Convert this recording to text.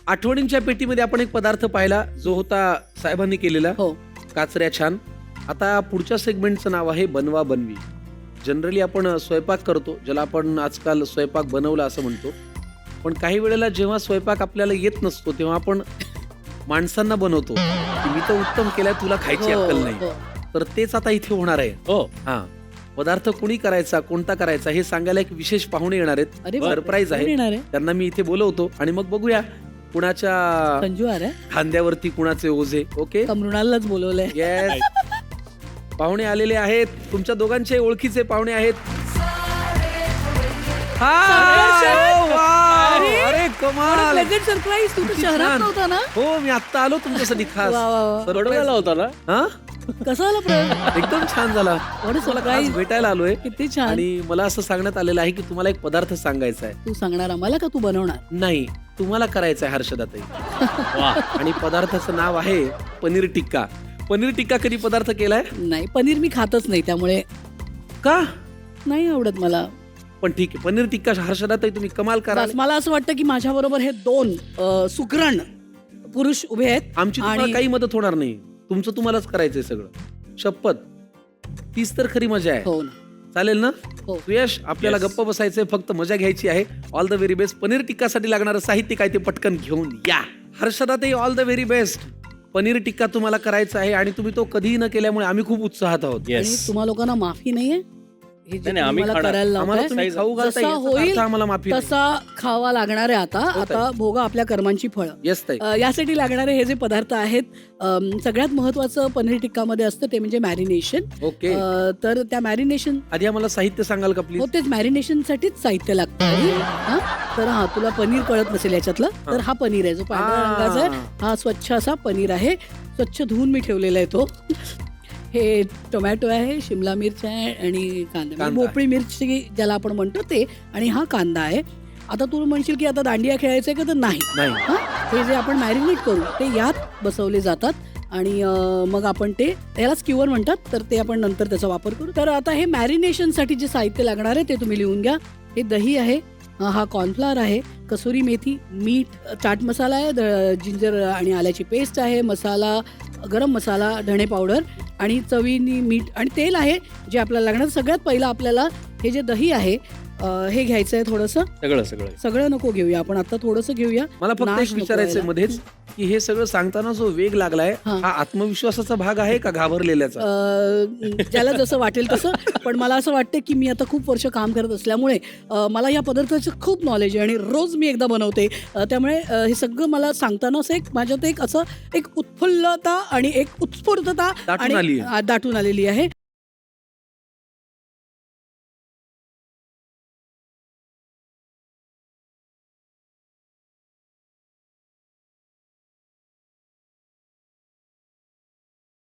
आठवणींच्या पेटीमध्ये आपण एक पदार्थ पाहिला जो होता साहेबांनी केलेला. हो. काचऱ्या छान. आता पुढच्या सेगमेंटचं नाव आहे बनवा बनवी. जनरली आपण स्वयंपाक करतो, ज्याला आपण आजकाल स्वयंपाक बनवला असं म्हणतो. पण काही वेळेला जेव्हा स्वयंपाक आपल्याला येत नसतो तेव्हा आपण माणसांना बनवतो की मी तर उत्तम केलाय, तुला खायची अक्कल नाही. हो. तर तेच आता इथे होणार आहे. हो. हा, पदार्थ कुणी करायचा, कोणता करायचा हे सांगायला एक विशेष पाहुणे येणार आहेत. अरे बापरे, सरप्राईज कोण आहे. येणार आहे? त्यांना मी इथे बोलवतो आणि मग बघूया कुणाच्या संजू अरे खांद्यावरती कुणाचे ओझे. ओके, मृणाललाच बोलवलंय. येस. पाहुणे आलेले आहेत, तुमच्या दोघांचे ओळखीचे पाहुणे आहेत. अरे कमाल, प्लेझंट सरप्राईज. तू तर किती शहरात छान. नव्हता ना? हो, मी आत्ता आलो तुमच्यासाठी खास. वा, वा, वा. बडोद्याला होता ना? हा, कसा आला प्रयोग? एकदम छान झाला. What a मला खास surprise. भेटायला आलोय किती छान. आणि मला असं सांगण्यात आलेलं आहे की तुम्हाला एक पदार्थ सांगायचा आहे. तू सांगणार आम्हाला का तू बनवणार? नाही, तुम्हाला करायचं आहे हर्षदाताई. वा. आणि पदार्थाचं नाव आहे पनीर टिक्का. पनीर टिक्का कधी पदार्थ केलाय नाही, पनीर मी खातच नाही, त्यामुळे का? नाही आवडत मला. पण ठीक आहे, पनीर टिक्का हर्षदाताई तुम्ही कमाल करा. बस मला असं वाटतं की माझ्या बरोबर हे दोन सुगरण पुरुष उभे आहेत. आमची तुम्हाला काही मदत होणार नाही, तुमचं तुम्हालाच करायचंय सगळं. शपथ, तीच तर खरी मजा आहे. हो ना. चालेल ना? हो. सुयश, आपल्याला Yes. गप्प बसायचंय, फक्त मजा घ्यायची आहे. All the very best. Paneer टिक्कासाठी लागणारं साहित्य काय ते पटकन घेऊन या. हर्षदाताई, all the very best. Paneer tikka तुम्हाला करायचा आहे आणि तुम्ही तो कधीही न केल्यामुळे आम्ही खूप उत्साहात आहोत. Yes. आणि तुम्हा लोकांना माफी नाहीये हे जे नाही, आम्ही तुम्ही मला खाणार. करायला आम्हाला लावताय. तुम्ही खाऊ घालता, जसा याचा होईल अर्थ आम्हाला माफी नाही. तसा खावा लागणार आहे आता. हो, आता भोगा आपल्या कर्मांची फळं. येस ताई. यासाठी लागणारे हे जे पदार्थ आहेत, सगळ्यात महत्वाचं पनीर टिक्कामध्ये असतं ते म्हणजे मॅरिनेशन. ओके, तर त्या मॅरिनेशन आधी आम्हाला साहित्य सांगाल का प्लीज? हो, तेच मॅरिनेशनसाठीच साहित्य लागतं. हा? तर हा, तुला पनीर कळत नसेल याच्यातलं, तर हा पनीर आहे जो पांढऱ्या रंगाचा आहे. हा स्वच्छ असा पनीर आहे, स्वच्छ धुवून मी ठेवलेला आहे तो. हे टोमॅटो आहे, शिमला मिरच आहे आणि कांदा, कांदा. भोपळी मिरची ज्याला आपण म्हणतो ते, आणि हा कांदा आहे. आता तू म्हणशील की आता दांडिया खेळायचंय का, तर नाही. नाही. हा, हे जे आपण मॅरिनेट करू ते यात बसवले जातात आणि मग आपण ते, याला स्क्यूअर म्हणतात, तर ते आपण नंतर त्याचा वापर करू. तर आता हे मॅरिनेशनसाठी जे साहित्य लागणार आहे ते तुम्ही लिहून घ्या. हे दही आहे, हा कॉर्नफ्लॉवर आहे, कसुरी मेथी, मीठ, चाट मसाला आहे, जिंजर आणि आल्याची पेस्ट आहे, मसाला, गरम मसाला, धणे पावडर आणि चवीनी मीठ आणि तेल आहे जे आपल्याला लागणार. सगळ्यात पहिलं आपल्याला हे जे दही आहे हे घ्यायचं आहे थोडंसं. सगळं नको घेऊया आपण, आता थोडंसं घेऊया. मला फक्त नाश एक नको विचारायचंय व्हायला. मध्येच की हे सगळं सांगताना जो वेग लागलाय हा. हा आत्मविश्वासाचा भाग आहे का घाबरलेल्याचा? ज्याला जसं वाटेल तसं, पण मला असं वाटतं की मी आता खूप वर्ष काम करत असल्यामुळे मला या पदार्थाचं खूप नॉलेज आहे आणि रोज मी एकदा बनवते. त्यामुळे हे सगळं मला सांगताना असं एक माझ्यात एक असं एक उत्फुल्लता आणि एक उत्स्फूर्तता दाटून आलीये. दाटून आलेली आहे.